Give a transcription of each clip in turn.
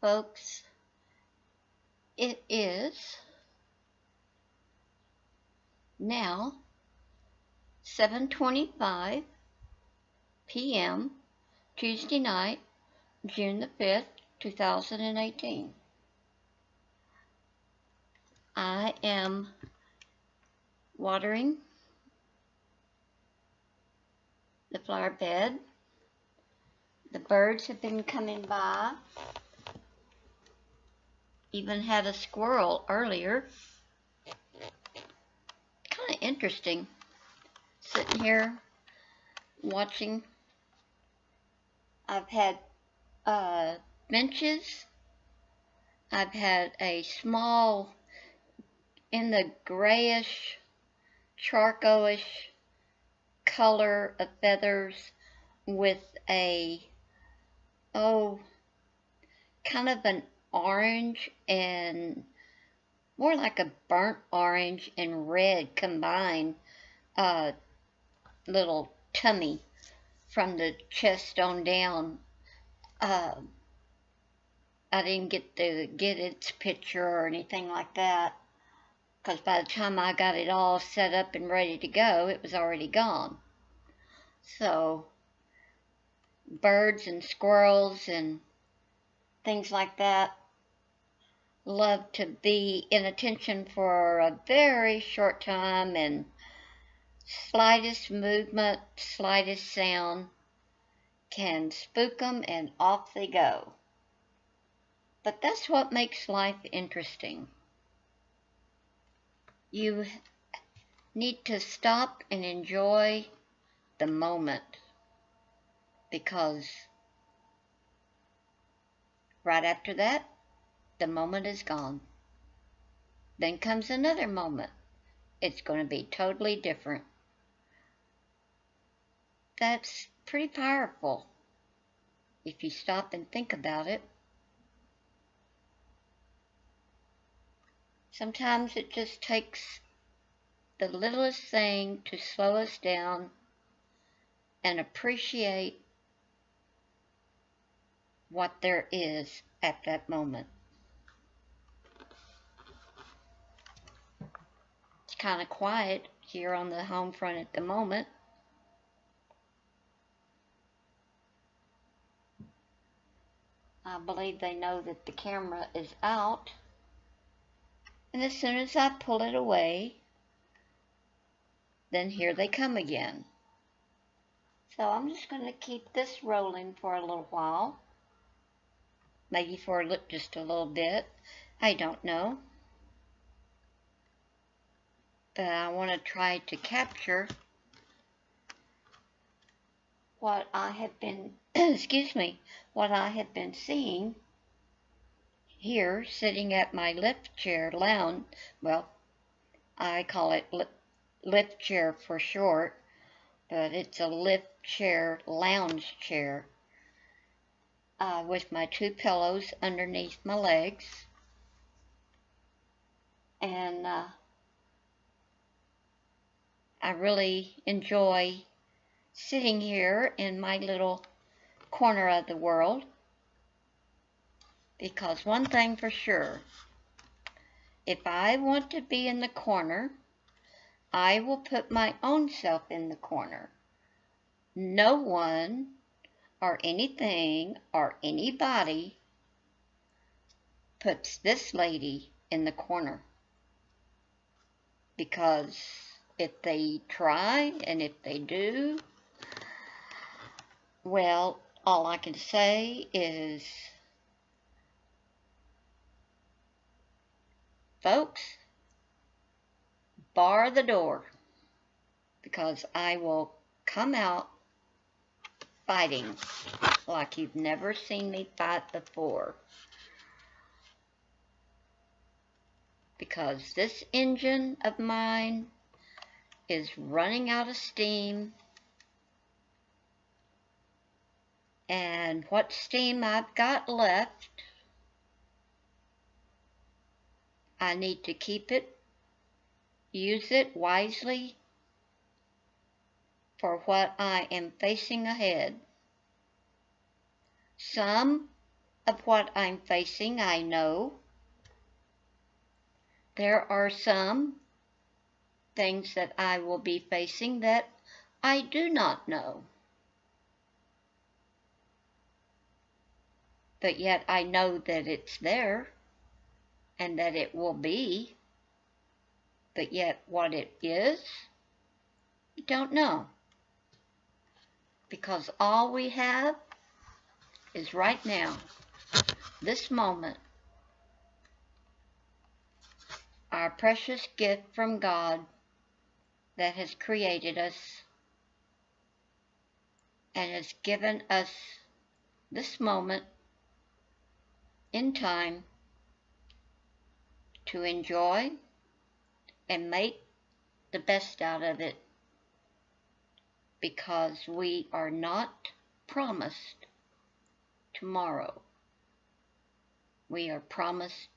folks. It is now 7:25 p.m. Tuesday night, June the 5th, 2018. I am watering the flower bed. The birds have been coming by. Even had a squirrel earlier. Kind of interesting. Sitting here watching. I've had benches. I've had a small, in the grayish, charcoalish color of feathers with a, kind of an orange and more like a burnt orange and red combined little tummy from the chest on down. I didn't get to get its picture or anything like that, because by the time I got it all set up and ready to go, it was already gone. So birds and squirrels and things like that love to be in attention for a very short time, and slightest movement, slightest sound can spook them and off they go. But that's what makes life interesting. You need to stop and enjoy the moment, because right after that, the moment is gone. Then comes another moment. It's going to be totally different. That's pretty powerful if you stop and think about it. Sometimes it just takes the littlest thing to slow us down and appreciate what there is at that moment. It's kind of quiet here on the home front at the moment. I believe they know that the camera is out. And as soon as I pull it away, then here they come again. So I'm just going to keep this rolling for a little while. Maybe for just a little bit. I don't know. But I want to try to capture what I have been, what I have been seeing here, sitting at my lift chair lounge. Well, I call it lift chair for short, but it's a lift chair, lounge chair, with my two pillows underneath my legs. And I really enjoy sitting here in my little corner of the world, because one thing for sure, if I want to be in the corner, I will put my own self in the corner. No one or anything or anybody puts this lady in the corner, because if they try and if they do, well, all I can say is, folks, bar the door, because I will come out fighting like you've never seen me fight before. Because this engine of mine is running out of steam, and what steam I've got left, I need to keep it, use it wisely for what I am facing ahead. Some of what I'm facing, I know. There are some things that I will be facing that I do not know. But yet I know that it's there and that it will be. But yet what it is, I don't know. Because all we have is right now, this moment, our precious gift from God that has created us and has given us this moment in time to enjoy and make the best out of it, because we are not promised tomorrow. We are promised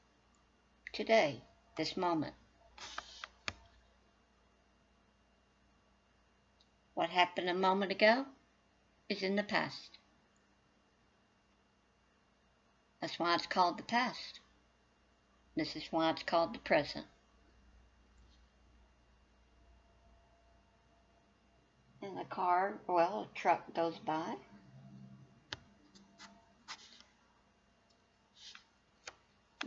today, this moment. What happened a moment ago is in the past. That's why it's called the past. This is why it's called the present. And the car, well, a truck goes by.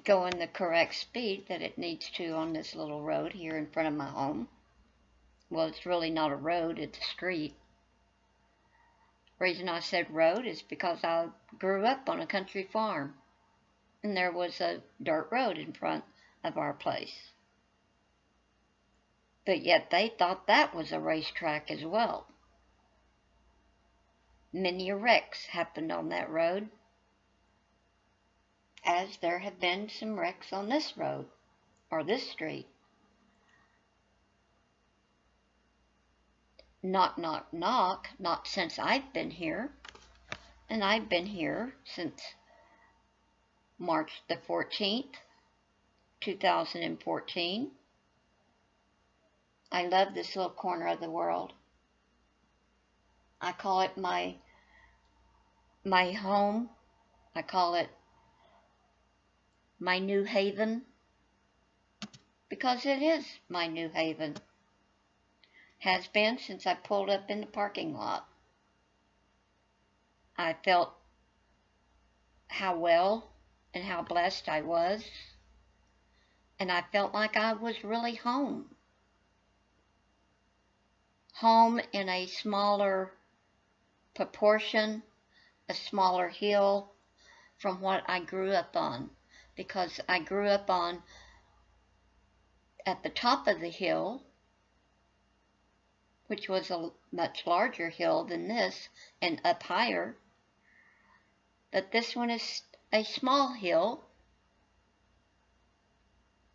Going the correct speed that it needs to on this little road here in front of my home. Well, it's really not a road, it's a street. The reason I said road is because I grew up on a country farm, and there was a dirt road in front of our place. But yet they thought that was a racetrack as well. Many wrecks happened on that road, as there have been some wrecks on this road, or this street. Knock, knock, knock, not since I've been here. And I've been here since March the 14th, 2014. I love this little corner of the world. I call it my home. I call it my new haven, because it is my new haven. Has been since I pulled up in the parking lot. I felt how well and how blessed I was, and I felt like I was really home. Home in a smaller proportion, a smaller hill from what I grew up on, because I grew up on at the top of the hill, which was a much larger hill than this and up higher. But this one is a small hill,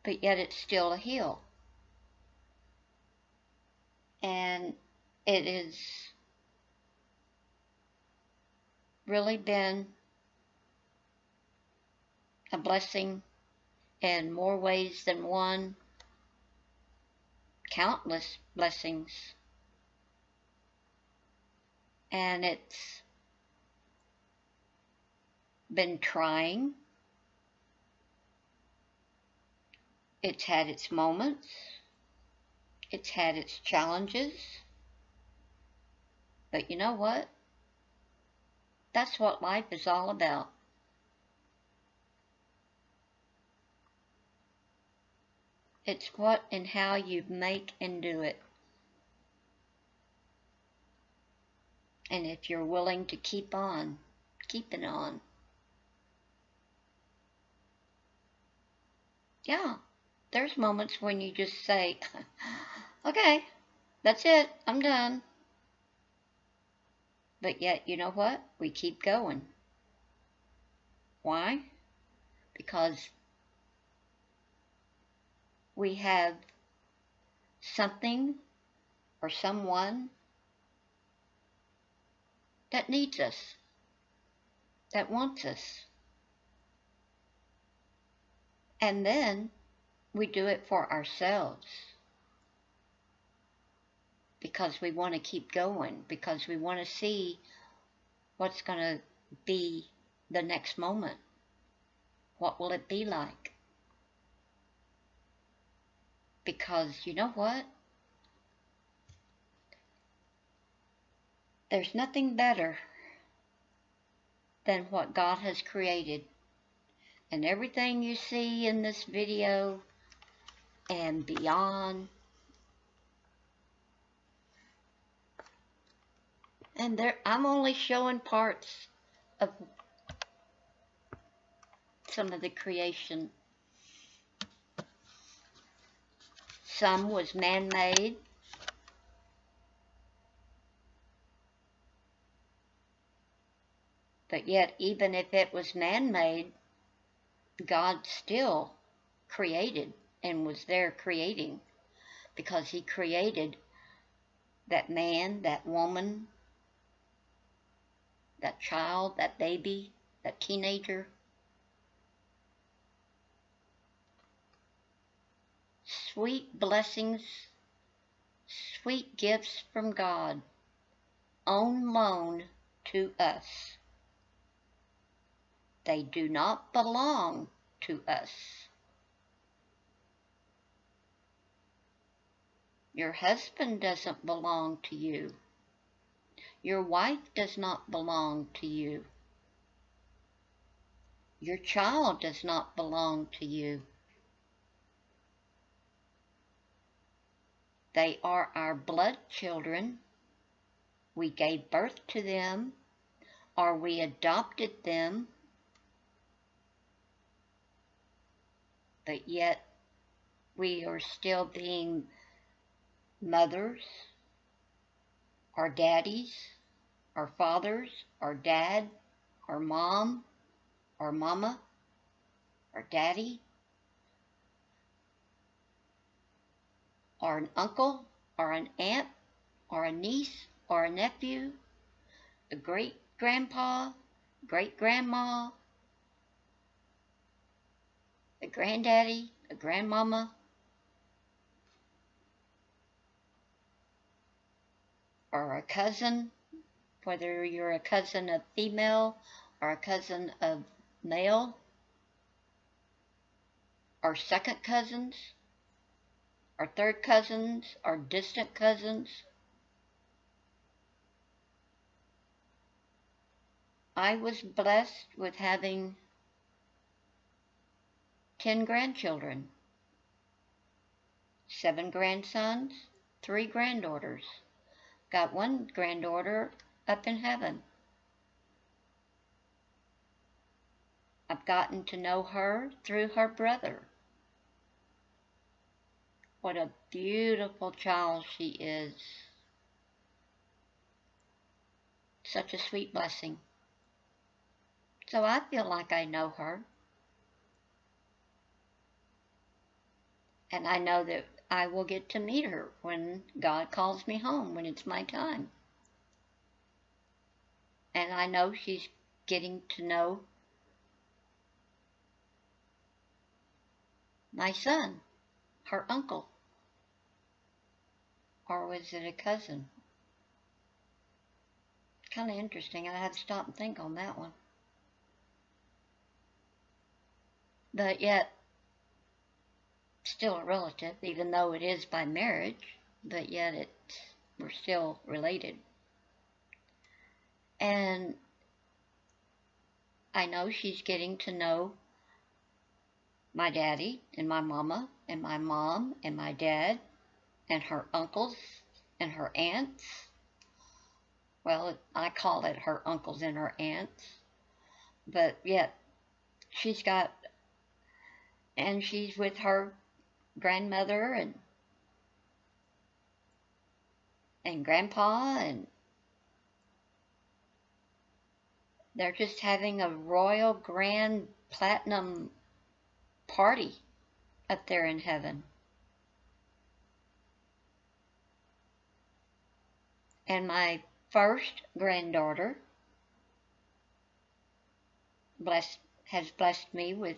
but yet it's still a hill. And it has really been a blessing in more ways than one, countless blessings. And it's been trying. It's had its moments. It's had its challenges. But you know what? That's what life is all about. It's what and how you make and do it. And if you're willing to keep on, keeping on. Yeah, there's moments when you just say, okay, that's it, I'm done. But yet, you know what? We keep going. Why? Because we have something or someone that needs us, that wants us. And then we do it for ourselves, because we want to keep going, because we want to see what's going to be the next moment. What will it be like? Because you know what? There's nothing better than what God has created. And everything you see in this video and beyond, and I'm only showing parts of some of the creation. Some was man-made. But yet, even if it was man-made, God still created and was there creating, because He created that man, that woman, that child, that baby, that teenager. Sweet blessings, sweet gifts from God on loan to us. They do not belong to us. Your husband doesn't belong to you. Your wife does not belong to you. Your child does not belong to you. They are our blood children. We gave birth to them, or we adopted them, but yet we are still being mothers, our daddies, our fathers, our dad, our mom, our mama, our daddy, or an uncle, or an aunt, or a niece, or a nephew, a great-grandpa, great-grandma, a granddaddy, a grandmama, or a cousin, whether you're a cousin of female or a cousin of male, or second cousins, or third cousins, or distant cousins. I was blessed with having 10 grandchildren, 7 grandsons, 3 granddaughters. Got 1 granddaughter up in heaven. I've gotten to know her through her brother. What a beautiful child she is. Such a sweet blessing. So I feel like I know her. And I know that I will get to meet her when God calls me home, when it's my time. And I know she's getting to know my son, her uncle. Or was it a cousin? Kind of interesting. I have to stop and think on that one. But yet, still a relative, even though it is by marriage, but yet we're still related. And I know she's getting to know my daddy and my mama and my mom and my dad and her uncles and her aunts. Well, I call it her uncles and her aunts. But yet, she's with her grandmother and grandpa, and they're just having a royal grand platinum party up there in heaven. And my first granddaughter has blessed me with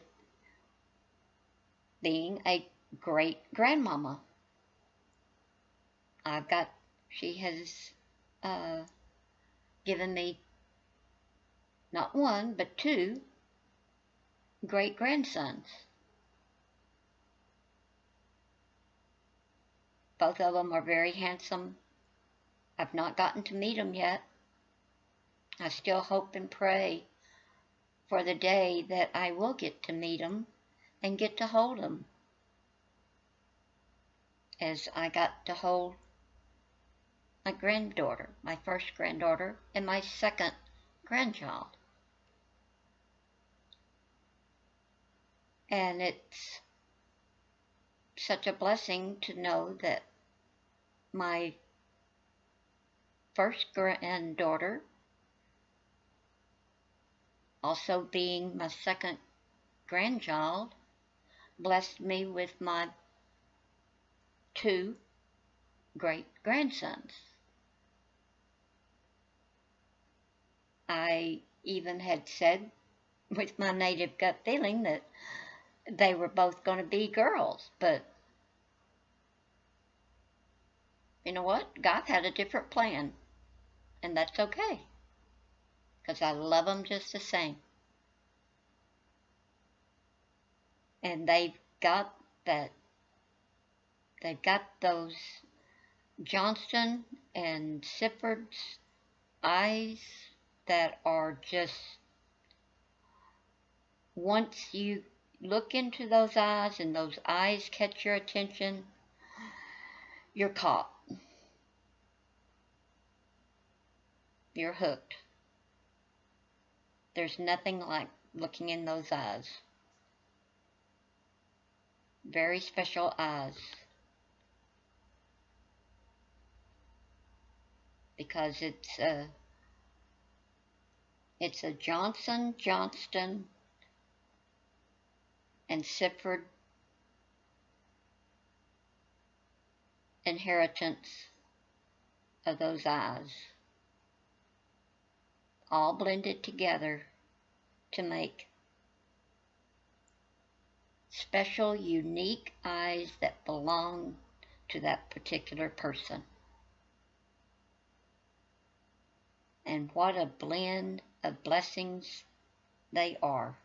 being a great grandmama. She has given me not 1, but 2 great-grandsons. Both of them are very handsome. I've not gotten to meet them yet. I still hope and pray for the day that I will get to meet them and get to hold them, as I got to hold my granddaughter, my first granddaughter, and my second grandchild. And it's such a blessing to know that my first granddaughter, also being my second grandchild, blessed me with my 2 great-grandsons. I even had said, with my native gut feeling, that they were both going to be girls, but you know what? God had a different plan, and that's okay, because I love them just the same. And they've got those Johnston and Sifford's eyes that are just, once you look into those eyes and those eyes catch your attention, you're caught. You're hooked. There's nothing like looking in those eyes. Very special eyes. Because it's a Johnson, Johnston, and Sifford inheritance of those eyes, all blended together to make special, unique eyes that belong to that particular person. And what a blend of blessings they are.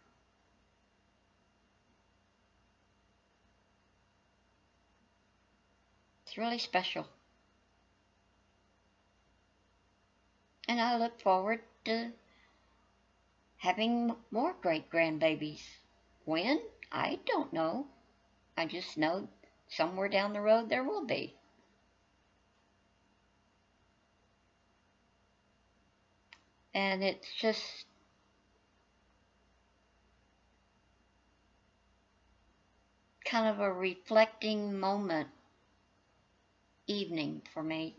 It's really special. And I look forward to having more great-grandbabies. When? I don't know. I just know somewhere down the road there will be. And it's just kind of a reflecting moment, evening for me.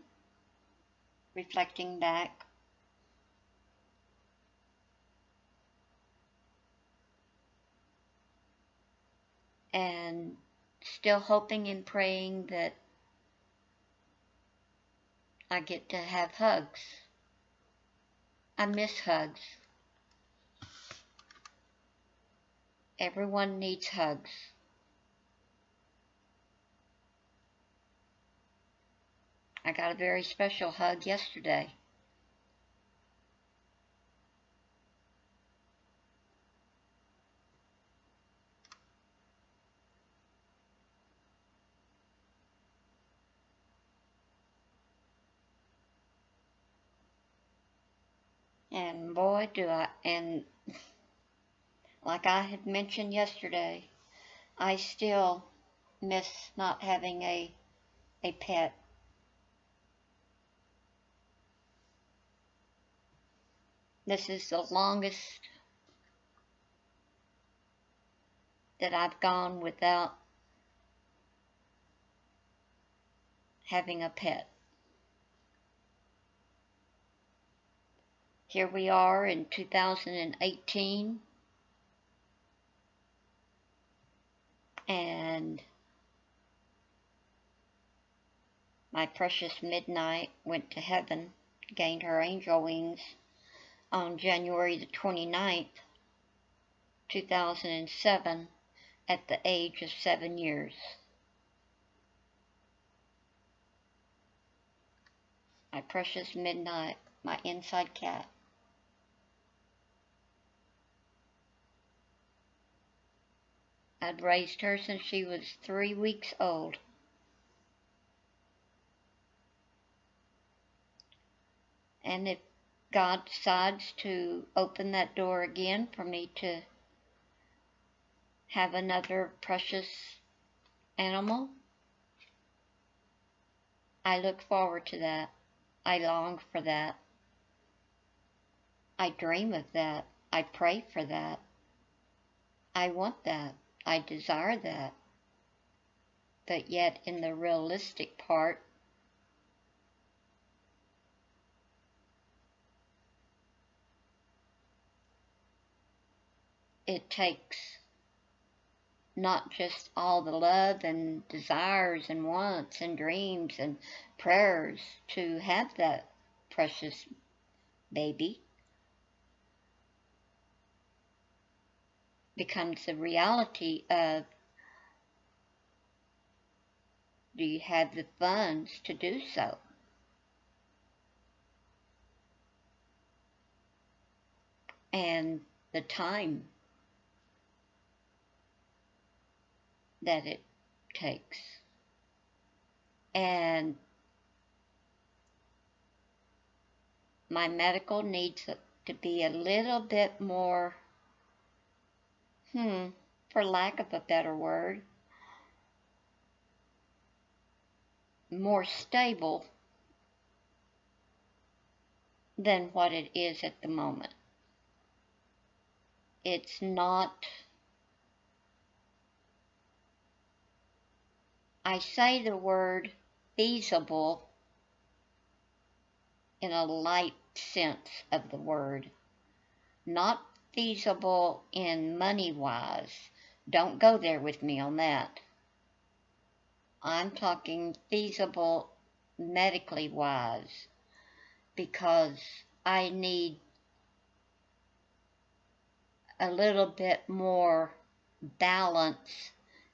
Reflecting back. And still hoping and praying that I get to have hugs. I miss hugs. Everyone needs hugs. I got a very special hug yesterday. And boy, do I, and like I had mentioned yesterday, I still miss not having a pet. This is the longest that I've gone without having a pet. Here we are in 2018, and my precious Midnight went to heaven, gained her angel wings on January the 29th, 2007, at the age of 7 years. My precious Midnight, my inside cat. I'd raised her since she was 3 weeks old. And if God decides to open that door again for me to have another precious animal, I look forward to that. I long for that. I dream of that. I pray for that. I want that. I desire that. But yet, in the realistic part, it takes not just all the love and desires and wants and dreams and prayers to have that precious baby. Becomes the reality of, do you have the funds to do so? And the time that it takes. And my medical needs to be a little bit more, for lack of a better word, more stable than what it is at the moment. It's not, I say the word feasible in a light sense of the word, not feasible in money-wise. Don't go there with me on that. I'm talking feasible medically wise, because I need a little bit more balance,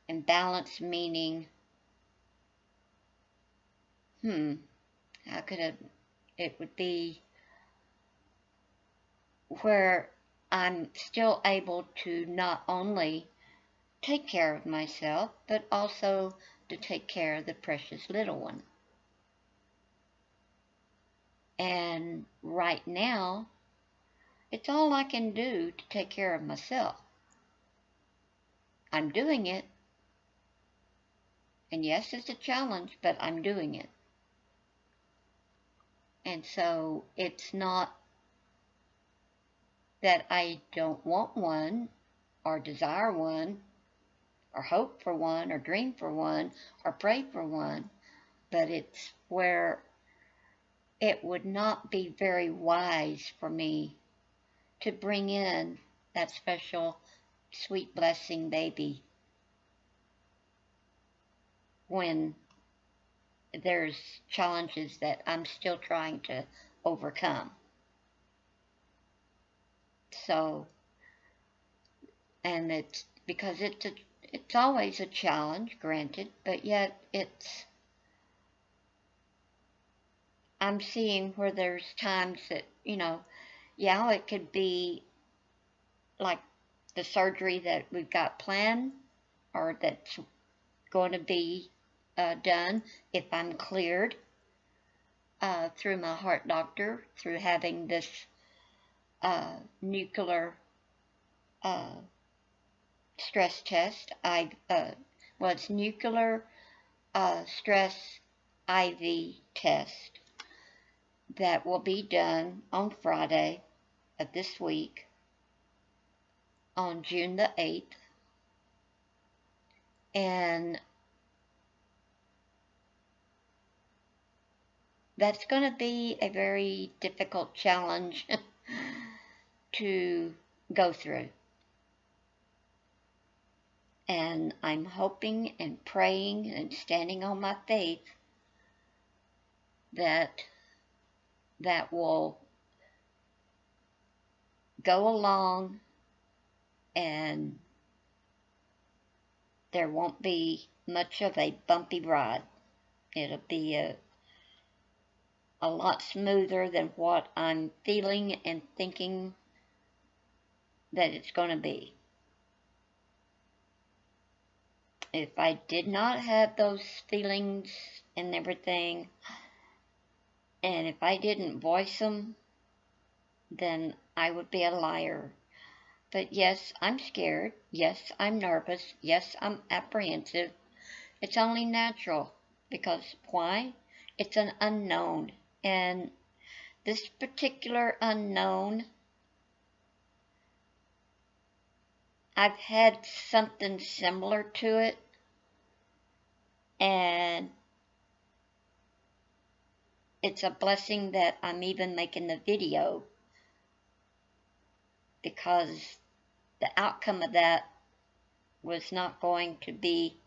and balance meaning, how could it would be where I'm still able to not only take care of myself, but also to take care of the precious little one. And right now, it's all I can do to take care of myself. I'm doing it. And yes, it's a challenge, but I'm doing it. And so it's not that I don't want one, or desire one, or hope for one, or dream for one, or pray for one, but it's where it would not be very wise for me to bring in that special, sweet blessing baby when there's challenges that I'm still trying to overcome. So, and it's because it's always a challenge, granted, but yet I'm seeing where there's times that, yeah, it could be like the surgery that we've got planned, or that's going to be done if I'm cleared through my heart doctor, through having this nuclear stress test. It's nuclear stress IV test that will be done on Friday of this week, on June the 8th. And that's going to be a very difficult challenge to go through. And I'm hoping and praying and standing on my faith that will go along, and there won't be much of a bumpy ride. It'll be a lot smoother than what I'm feeling and thinking that it's going to be. if I did not have those feelings and everything, and if I didn't voice them, then I would be a liar. But yes, I'm scared. Yes, I'm nervous. Yes, I'm apprehensive. It's only natural. Because why? It's an unknown. And this particular unknown, I've had something similar to it. And it's a blessing that I'm even making the video, because the outcome of that was not going to be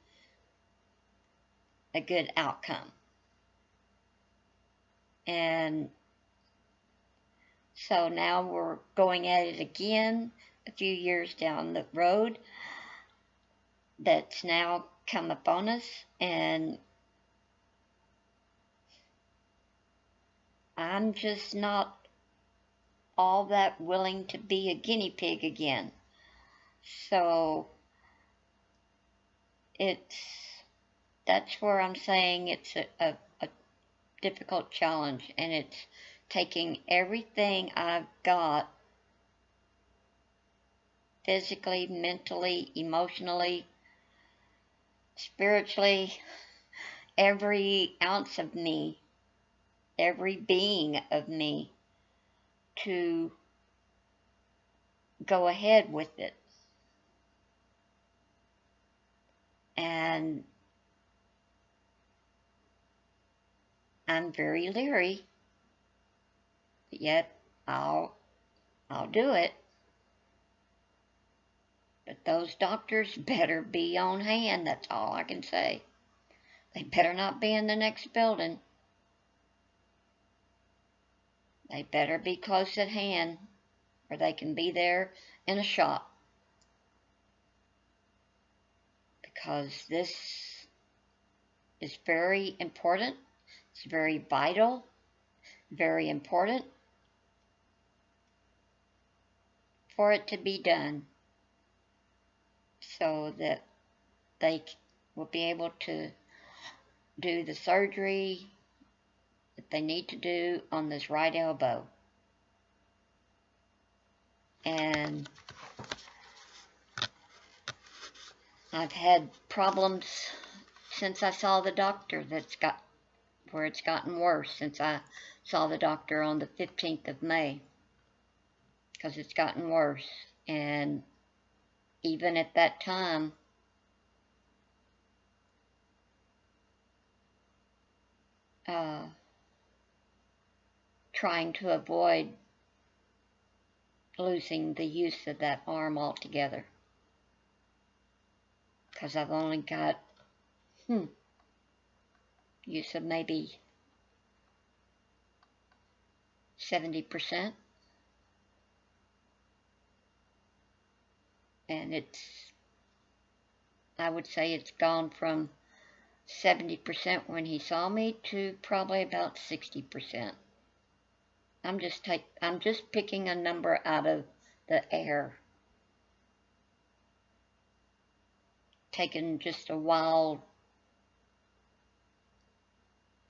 a good outcome. And so now we're going at it again a few years down the road. That's now come upon us, and I'm just not all that willing to be a guinea pig again. So that's where I'm saying it's a difficult challenge, and it's taking everything I've got, physically, mentally, emotionally, spiritually, every ounce of me, every being of me, to go ahead with it. And I'm very leery, but yet I'll do it. But those doctors better be on hand, that's all I can say. They better not be in the next building. They better be close at hand, or they can be there in a shop. Because this is very important. It's very vital, very important for it to be done, so that they will be able to do the surgery that they need to do on this right elbow. And I've had problems since I saw the doctor, where it's gotten worse since I saw the doctor on the 15th of May, because it's gotten worse. And even at that time, trying to avoid losing the use of that arm altogether, because I've only got use of maybe 70%, and I would say it's gone from 70% when he saw me to probably about 60%. I'm just picking a number out of the air, taking just a wild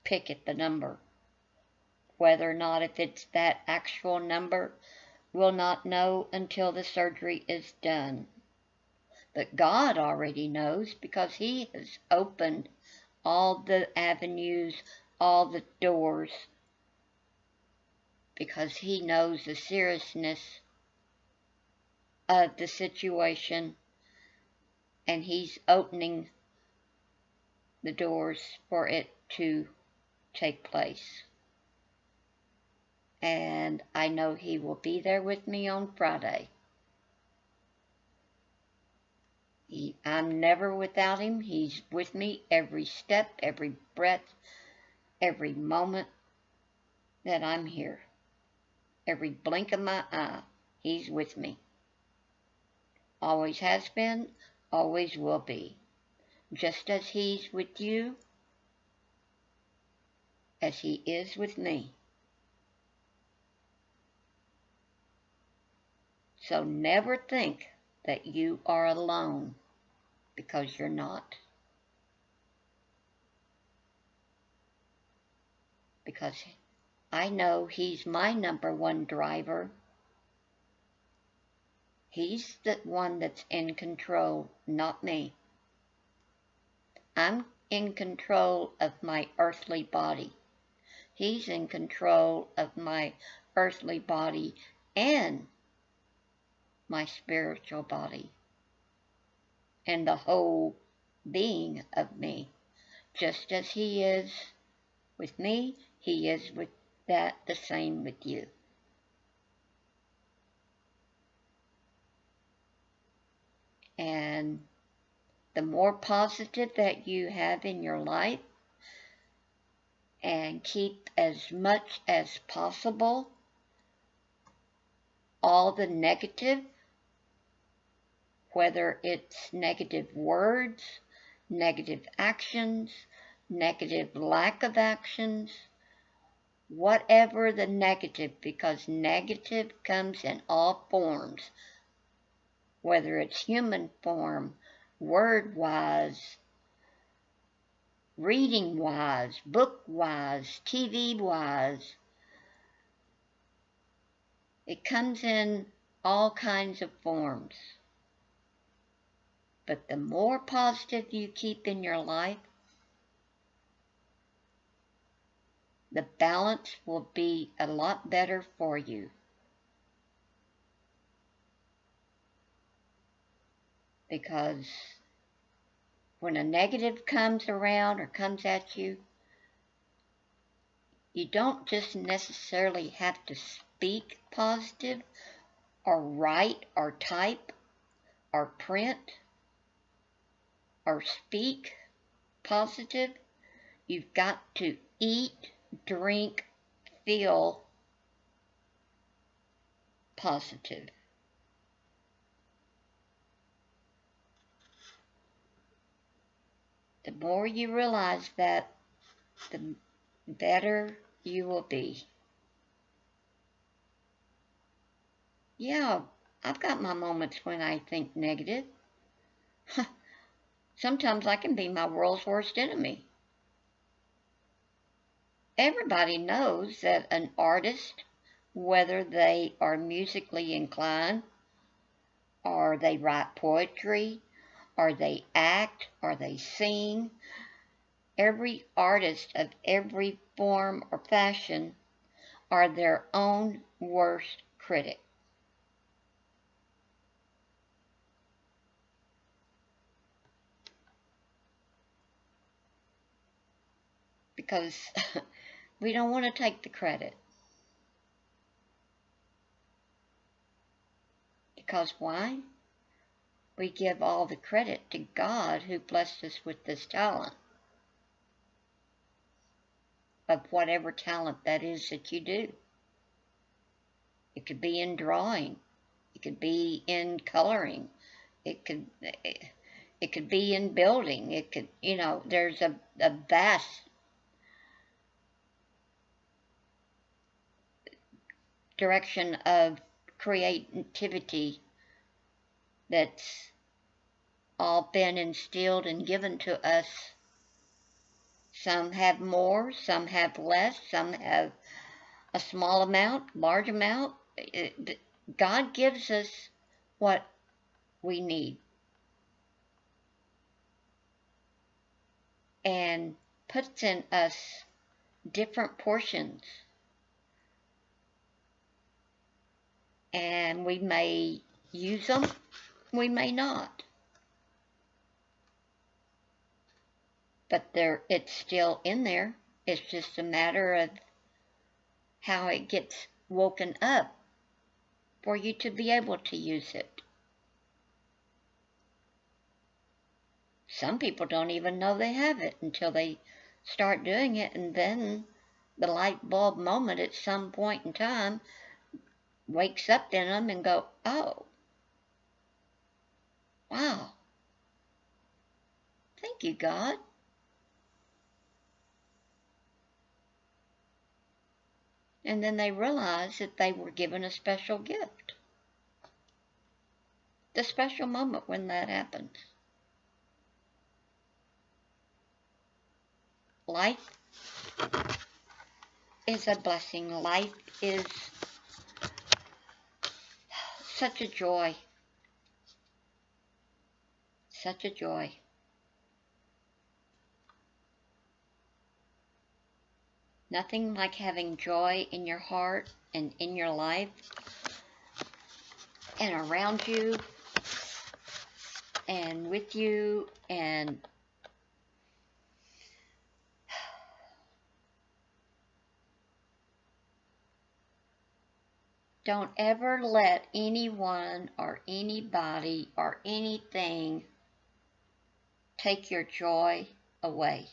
pick at the number. Whether or not if it's that actual number, we'll not know until the surgery is done. But God already knows, because He has opened all the avenues, all the doors, because He knows the seriousness of the situation, and He's opening the doors for it to take place. And I know He will be there with me on Friday. I'm never without Him. He's with me every step, every breath, every moment that I'm here. Every blink of my eye, He's with me. Always has been, always will be. Just as He's with you, as He is with me. So never think that you are alone, because you're not. because I know He's my number one driver. He's the one that's in control, not me. I'm in control of my earthly body. He's in control of my earthly body and my spiritual body and the whole being of me. Just as He is with me, He is with that the same with you. And the more positive that you have in your life, and keep as much as possible all the negative, whether it's negative words, negative actions, negative lack of actions, whatever the negative, because negative comes in all forms, whether it's human form, word-wise, reading-wise, book-wise, TV-wise. It comes in all kinds of forms. But the more positive you keep in your life, the balance will be a lot better for you. Because when a negative comes around or comes at you, you don't just necessarily have to speak positive or write or type or print or speak positive. You've got to eat, drink, feel positive. The more you realize that, the better you will be. Yeah, I've got my moments when I think negative. Sometimes I can be my world's worst enemy. Everybody knows that an artist, whether they are musically inclined, or they write poetry, or they act, or they sing, every artist of every form or fashion are their own worst critic. Because we don't want to take the credit. Because why? We give all the credit to God who blessed us with this talent. Of whatever talent that is that you do. It could be in drawing. It could be in coloring. It could be in building. It could, there's a vast direction of creativity that's all been instilled and given to us. Some have more, some have less, some have a small amount, large amount. God gives us what we need and puts in us different portions. And we may use them, we may not. But it's still in there. It's just a matter of how it gets woken up for you to be able to use it. Some people don't even know they have it until they start doing it, and then the light bulb moment at some point in time wakes up in them and go, oh, wow, thank you, God. And then they realize that they were given a special gift. The special moment when that happens. Life is a blessing. Life is such a joy. Such a joy. Nothing like having joy in your heart and in your life and around you and with you, and don't ever let anyone or anybody or anything take your joy away.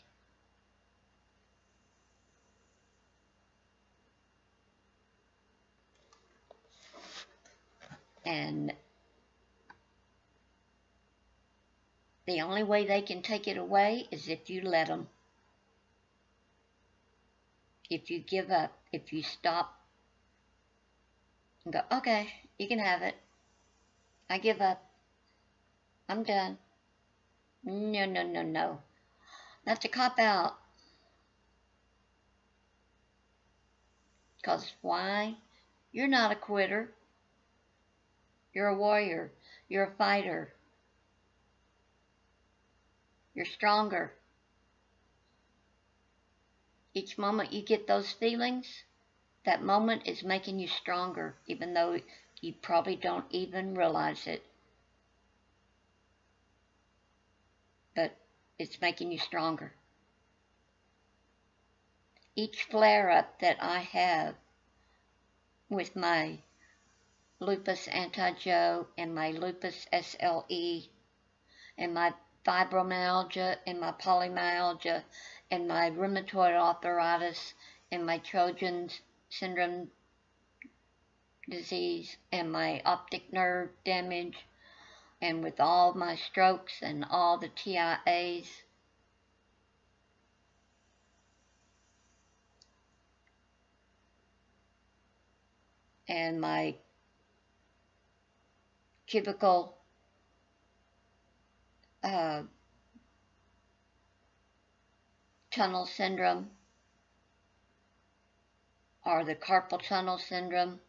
And the only way they can take it away is if you let them. If you give up, if you stop and go, okay, you can have it. I give up. I'm done. No, no, no, no. That's a cop-out. Because why? You're not a quitter. You're a warrior. You're a fighter. You're stronger. Each moment you get those feelings, that moment is making you stronger, even though you probably don't even realize it. But it's making you stronger. Each flare-up that I have with my lupus anti-Joe and my lupus SLE and my fibromyalgia and my polymyalgia and my rheumatoid arthritis and my Trojan syndrome disease and my optic nerve damage, and with all my strokes and all the TIAs, and my cubicle tunnel syndrome, or the carpal tunnel syndrome,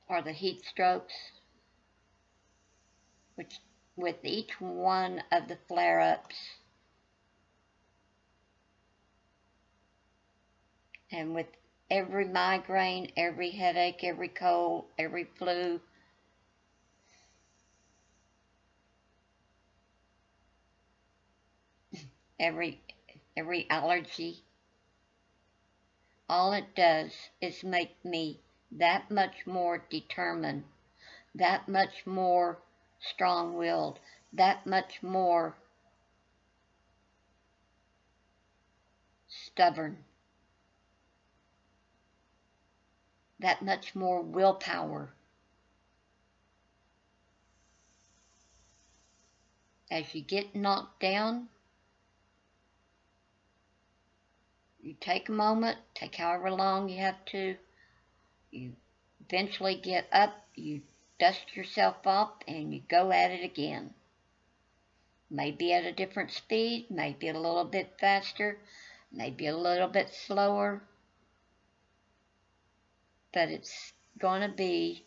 or the heat strokes, which with each one of the flare-ups and with every migraine, every headache, every cold, every flu, every allergy, all it does is make me that much more determined, that much more strong-willed, that much more stubborn, that much more willpower. As you get knocked down, you take a moment, take however long you have to, you eventually get up, you dust yourself off, and you go at it again. Maybe at a different speed, maybe a little bit faster, maybe a little bit slower, but it's going to be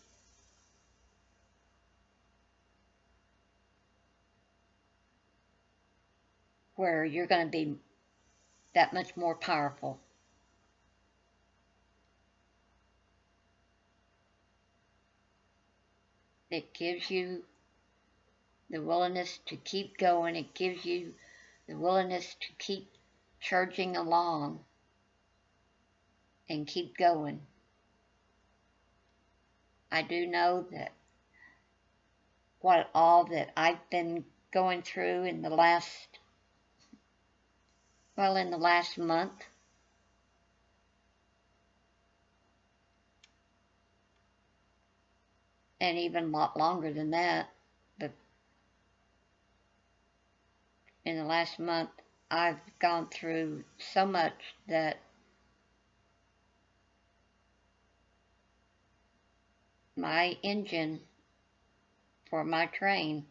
where you're going to be that much more powerful. It gives you the willingness to keep going. It gives you the willingness to keep charging along and keep going. I do know that what all that I've been going through in the last month, and even a lot longer than that, but in the last month I've gone through so much that my engine for my train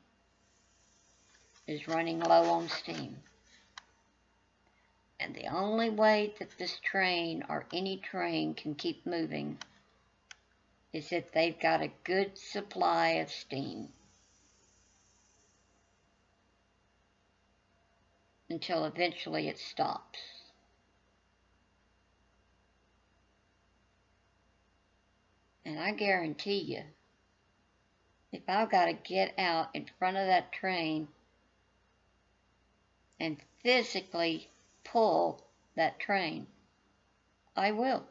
is running low on steam. And the only way that this train or any train can keep moving is if they've got a good supply of steam. Until eventually it stops. And I guarantee you, if I've got to get out in front of that train and physically pull that train, I will.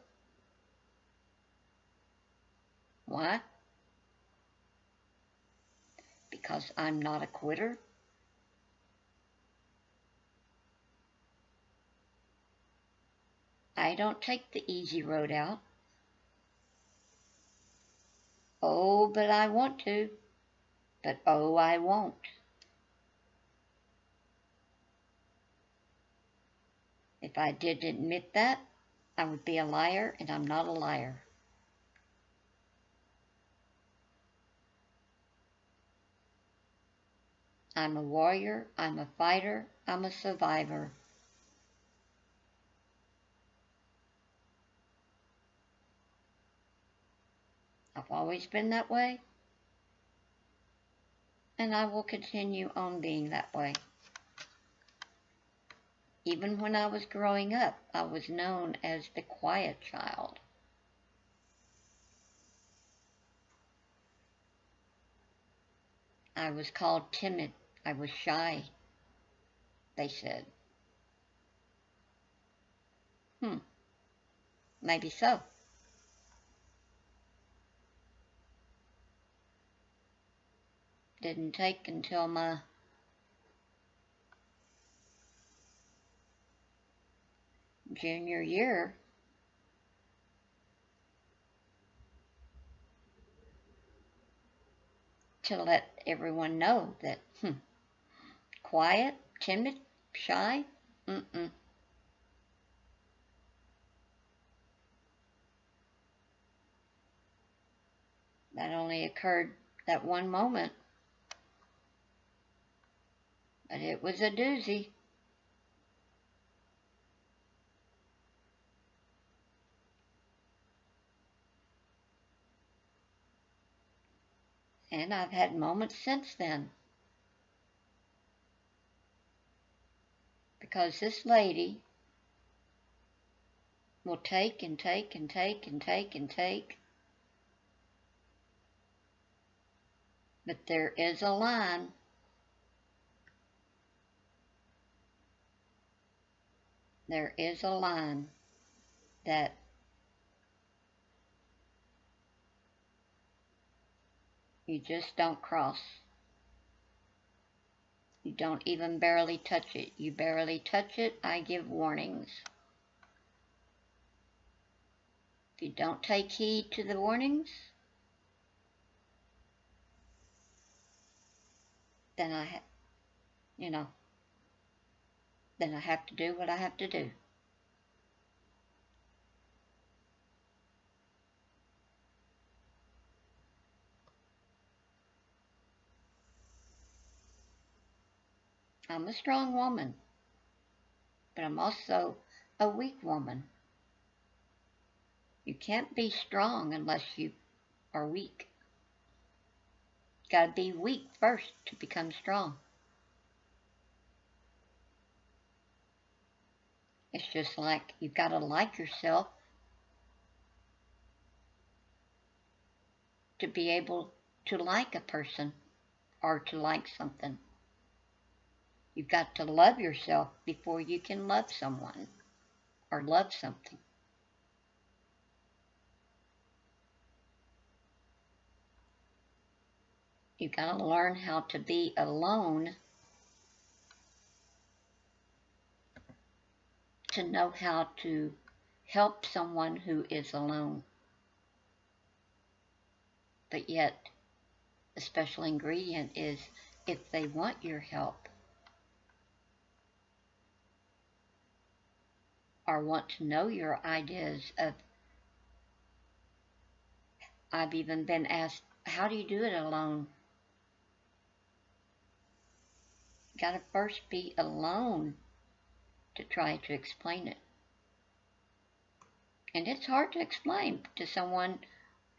Why? Because I'm not a quitter. I don't take the easy road out. Oh, but I want to. But oh, I won't. If I did admit that, I would be a liar, and I'm not a liar. I'm a warrior, I'm a fighter, I'm a survivor. I've always been that way, and I will continue on being that way. Even when I was growing up, I was known as the quiet child. I was called timid. I was shy, they said. Maybe so. Didn't take until my junior year to let everyone know that, quiet, timid, shy, That only occurred that one moment, but it was a doozy. And I've had moments since then. Because this lady will take and take and take and take and take. But there is a line. There is a line that you just don't cross. You don't even barely touch it. You barely touch it, I give warnings. If you don't take heed to the warnings, then I have to do what I have to do. I'm a strong woman, but I'm also a weak woman. You can't be strong unless you are weak. You gotta be weak first to become strong. It's just like you've gotta like yourself to be able to like a person or to like something. You've got to love yourself before you can love someone or love something. You've got to learn how to be alone to know how to help someone who is alone. But yet, a special ingredient is if they want your help or want to know your ideas of, I've even been asked, how do you do it alone? got to first be alone to try to explain it. And it's hard to explain to someone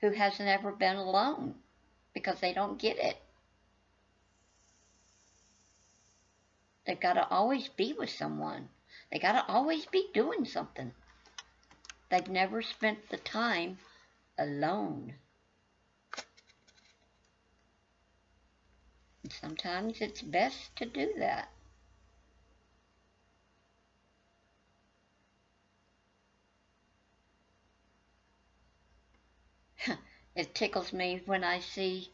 who hasn't ever been alone because they don't get it. They've got to always be with someone. They got to always be doing something. They've never spent the time alone. And sometimes it's best to do that. It tickles me when I see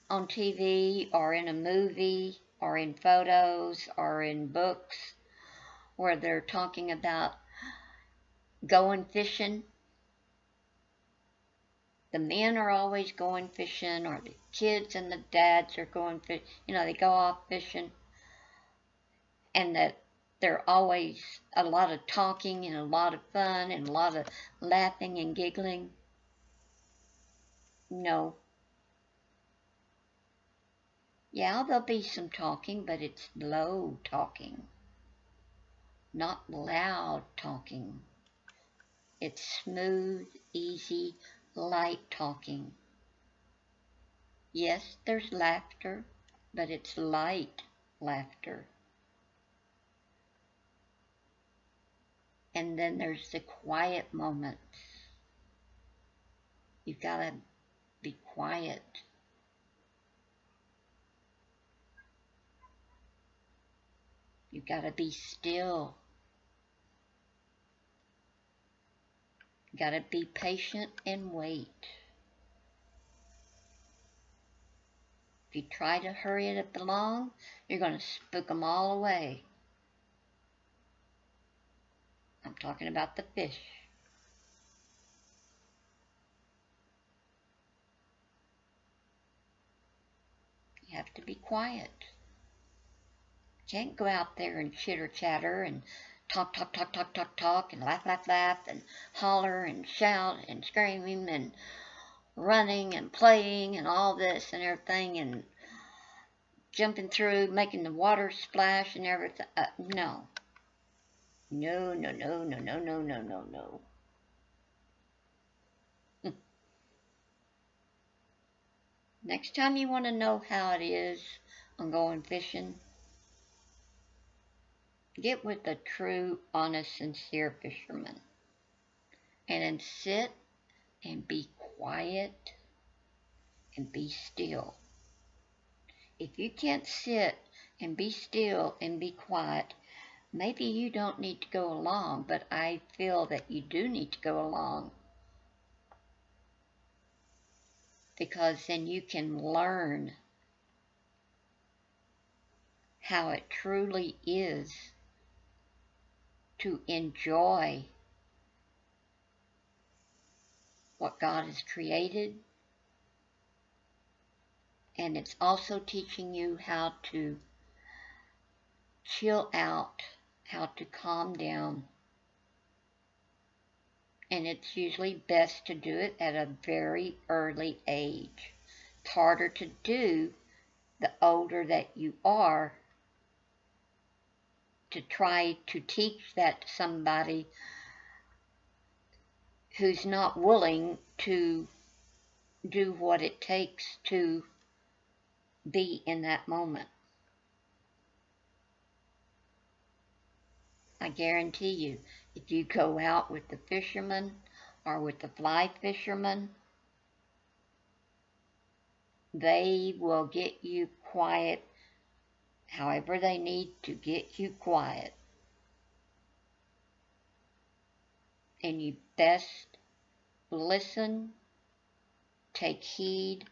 on TV or in a movie or in photos or in books where they're talking about going fishing. The men are always going fishing, or the kids and the dads are going fishing. You know, they go off fishing, and that they're always a lot of talking and a lot of fun and a lot of laughing and giggling. No. Yeah, there'll be some talking, but it's low talking, not loud talking. It's smooth, easy, light talking. Yes, there's laughter, but it's light laughter. And then there's the quiet moments. You've got to be quiet. You've got to be still. You've got to be patient and wait. If you try to hurry it up along, you're going to spook them all away. I'm talking about the fish. You have to be quiet. You can't go out there and chitter-chatter and talk, and laugh, and holler and shout and screaming and running and playing and all this and everything and jumping through, making the water splash and everything. No. No. Next time you want to know how it is on going fishing, get with a true, honest, sincere fisherman. And then sit and be quiet and be still. If you can't sit and be still and be quiet, maybe you don't need to go along, but I feel that you do need to go along. Because then you can learn how it truly is to enjoy what God has created. And it's also teaching you how to chill out, how to calm down. And it's usually best to do it at a very early age. It's harder to do the older that you are, to try to teach that to somebody who's not willing to do what it takes to be in that moment. I guarantee you, if you go out with the fishermen or with the fly fishermen, they will get you quiet however they need to get you quiet. And you best listen, take heed,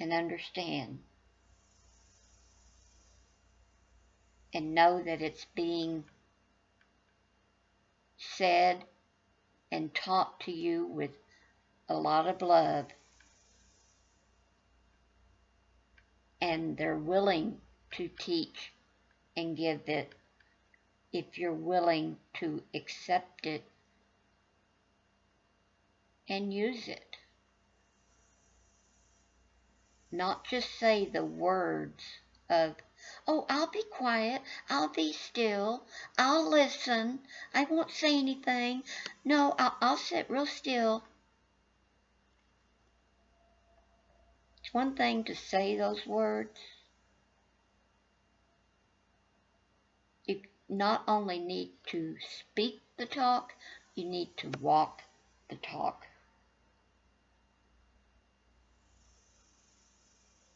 and understand. And know that it's being said and taught to you with a lot of love. And they're willing to teach and give it if you're willing to accept it and use it. Not just say the words, of, oh, I'll be quiet, I'll be still, I'll listen, I won't say anything, no, I'll sit real still. It's one thing to say those words. You not only need to speak the talk, you need to walk the talk.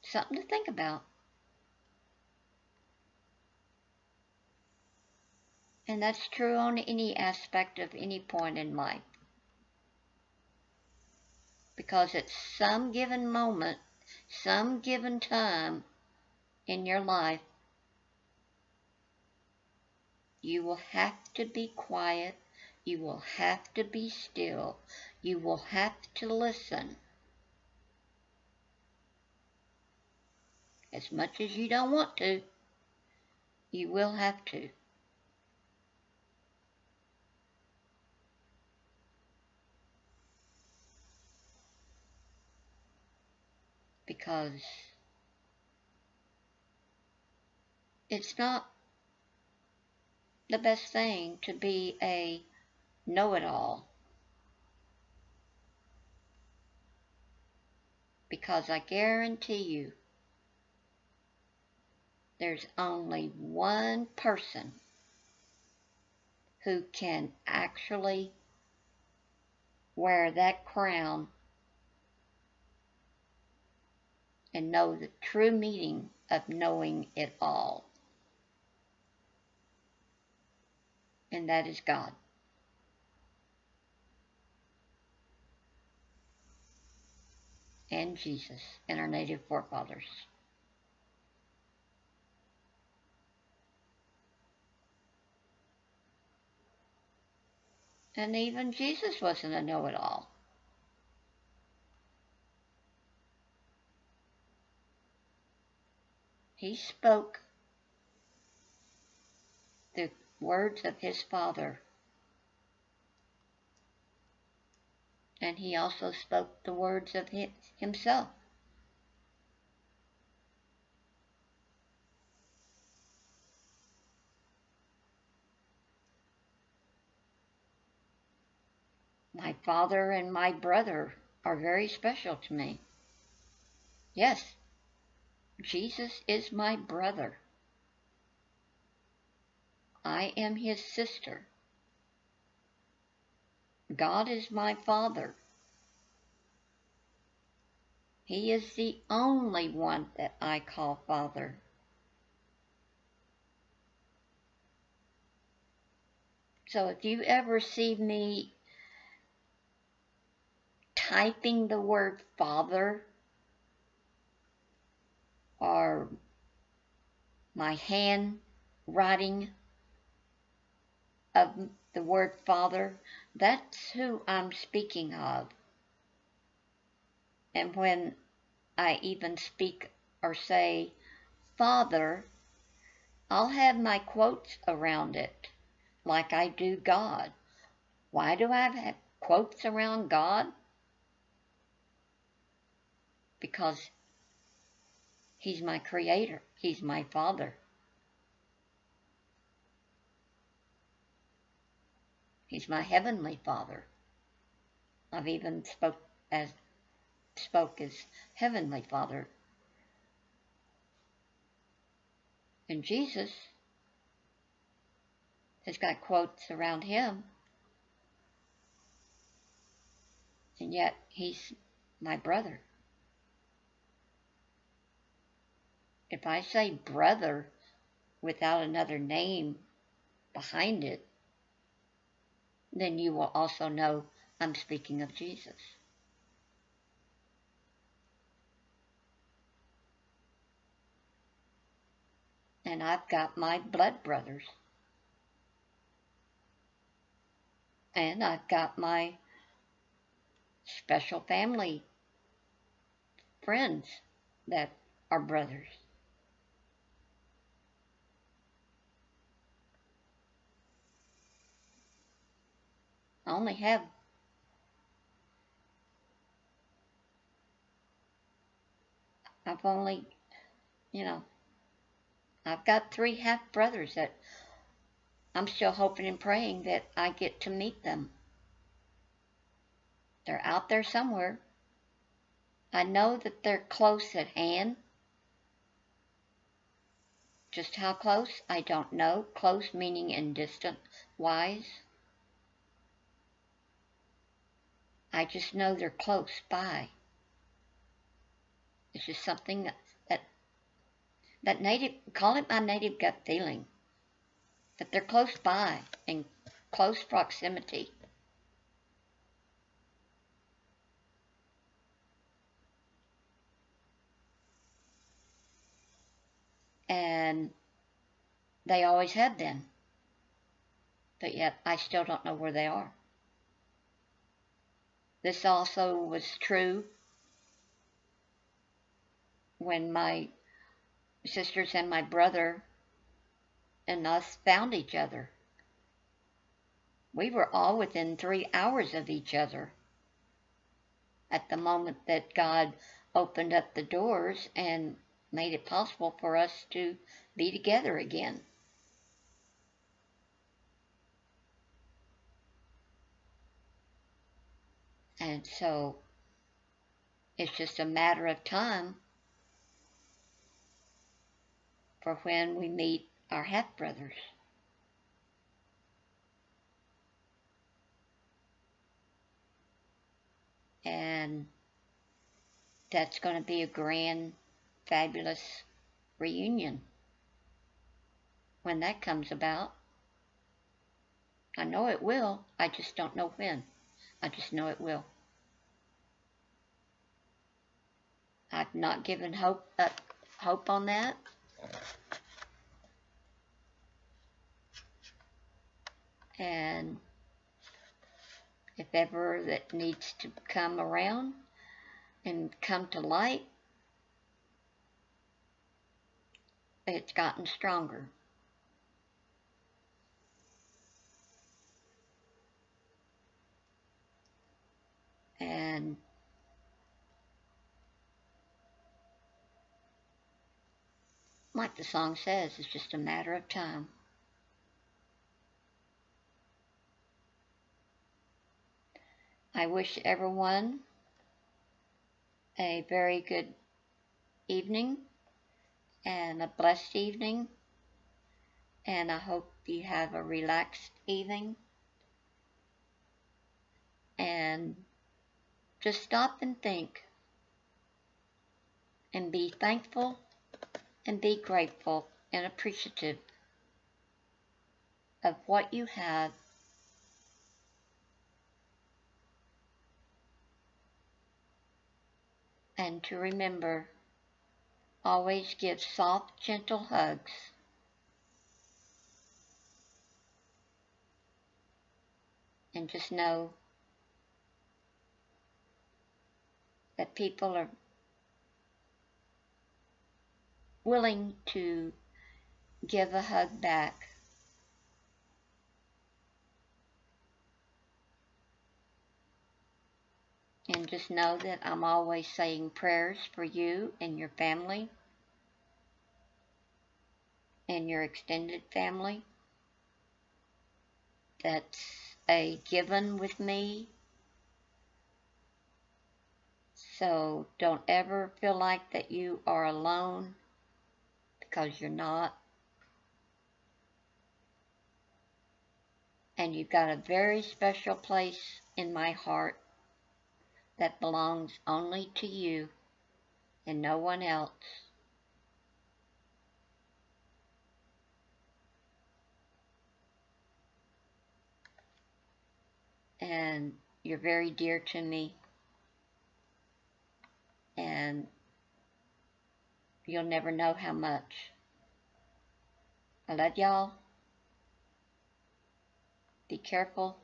Something to think about. And that's true on any aspect of any point in life. Because at some given moment, some given time in your life, you will have to be quiet, you will have to be still, you will have to listen. As much as you don't want to, you will have to. Because it's not the best thing to be a know-it-all. Because I guarantee you, there's only one person who can actually wear that crown and know the true meaning of knowing it all. And that is God. And Jesus and our native forefathers. And even Jesus wasn't a know-it-all. He spoke the words of his Father. And he also spoke the words of himself. My father and my brother are very special to me. Yes, Jesus is my brother. I am his sister. God is my Father. He is the only one that I call Father. So if you ever see me typing the word Father, or my handwriting of the word Father, that's who I'm speaking of. And when I even speak or say Father, I'll have my quotes around it, like I do God. Why do I have quotes around God? Because he's my creator. He's my Father. He's my heavenly Father. I've even spoke as Heavenly Father. And Jesus has got quotes around him. And yet he's my brother. If I say brother without another name behind it, then you will also know I'm speaking of Jesus. And I've got my blood brothers. And I've got my special family friends that are brothers. I only have I've only, you know, I've got 3 half-brothers that I'm still hoping and praying that I get to meet them. They're out there somewhere. I know that they're close at hand. Just how close, I don't know. Close meaning in distant-wise. I just know they're close by. It's just something that native, call it my native gut feeling. That they're close by, in close proximity. And they always have been. But yet, I still don't know where they are. This also was true when my sisters and my brother and us found each other. We were all within 3 hours of each other at the moment that God opened up the doors and made it possible for us to be together again. And so it's just a matter of time for when we meet our half-brothers. And that's going to be a grand, fabulous reunion when that comes about. I know it will. I just don't know when. I just know it will. I've not given hope on that. And if ever that needs to come around and come to light, it's gotten stronger. And like the song says, it's just a matter of time. I wish everyone a very good evening and a blessed evening, and I hope you have a relaxed evening, and just stop and think and be thankful and be grateful and appreciative of what you have, and to remember, always give soft, gentle hugs. And just know that people are willing to give a hug back. And just know that I'm always saying prayers for you and your family and your extended family. That's a given with me. So don't ever feel like that you are alone, because you're not. And you've got a very special place in my heart that belongs only to you and no one else. And you're very dear to me. And you'll never know how much. I love y'all. Be careful.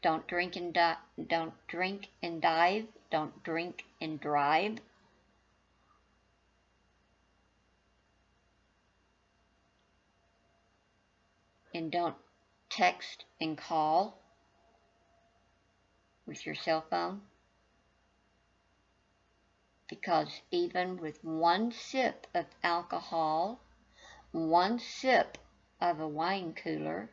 Don't drink and dive. Don't drink and drive. And don't text and call with your cell phone. because even with one sip of alcohol, one sip of a wine cooler,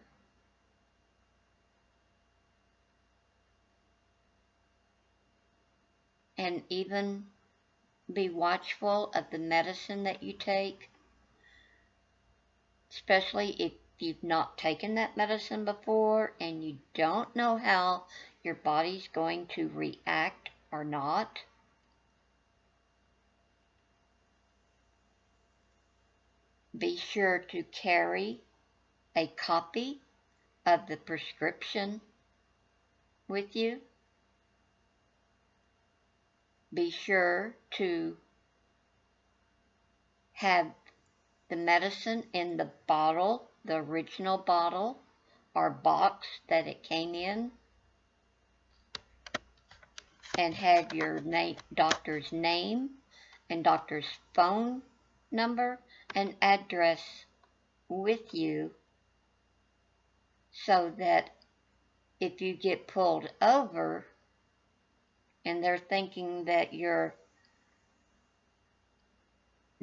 and even be watchful of the medicine that you take, especially if you've not taken that medicine before and you don't know how your body's going to react or not. Be sure to carry a copy of the prescription with you. Be sure to have the medicine in the bottle, the original bottle or box that it came in, and have your doctor's name and doctor's phone number and address with you, so that if you get pulled over and they're thinking that you're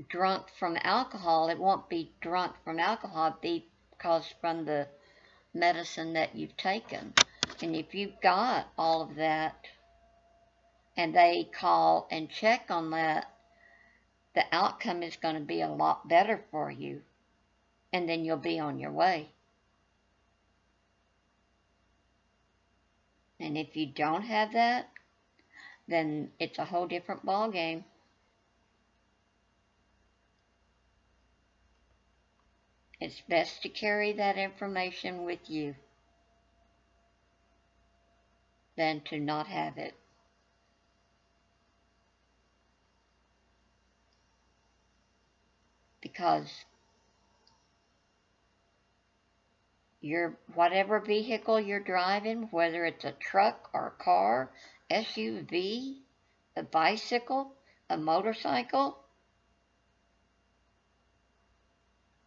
drunk from alcohol, it won't be drunk from alcohol, it'll be because from the medicine that you've taken. And if you've got all of that and they call and check on that, the outcome is going to be a lot better for you, and then you'll be on your way. And if you don't have that, then it's a whole different ball game. It's best to carry that information with you than to not have it. Because whatever vehicle you're driving, whether it's a truck or a car, SUV, a bicycle, a motorcycle,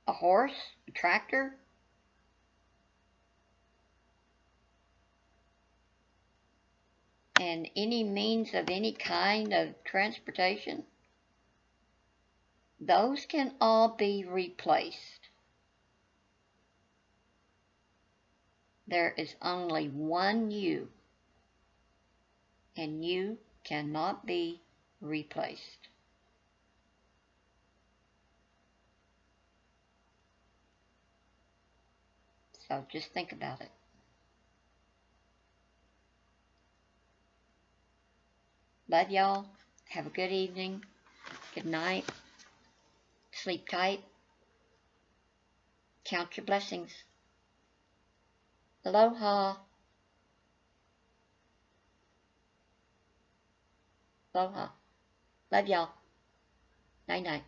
a horse, a tractor, and any means of any kind of transportation, those can all be replaced. There is only one you, and you cannot be replaced. So just think about it. Love y'all. Have a good evening. Good night. Sleep tight. Count your blessings. Aloha. Aloha. Love y'all. Night night.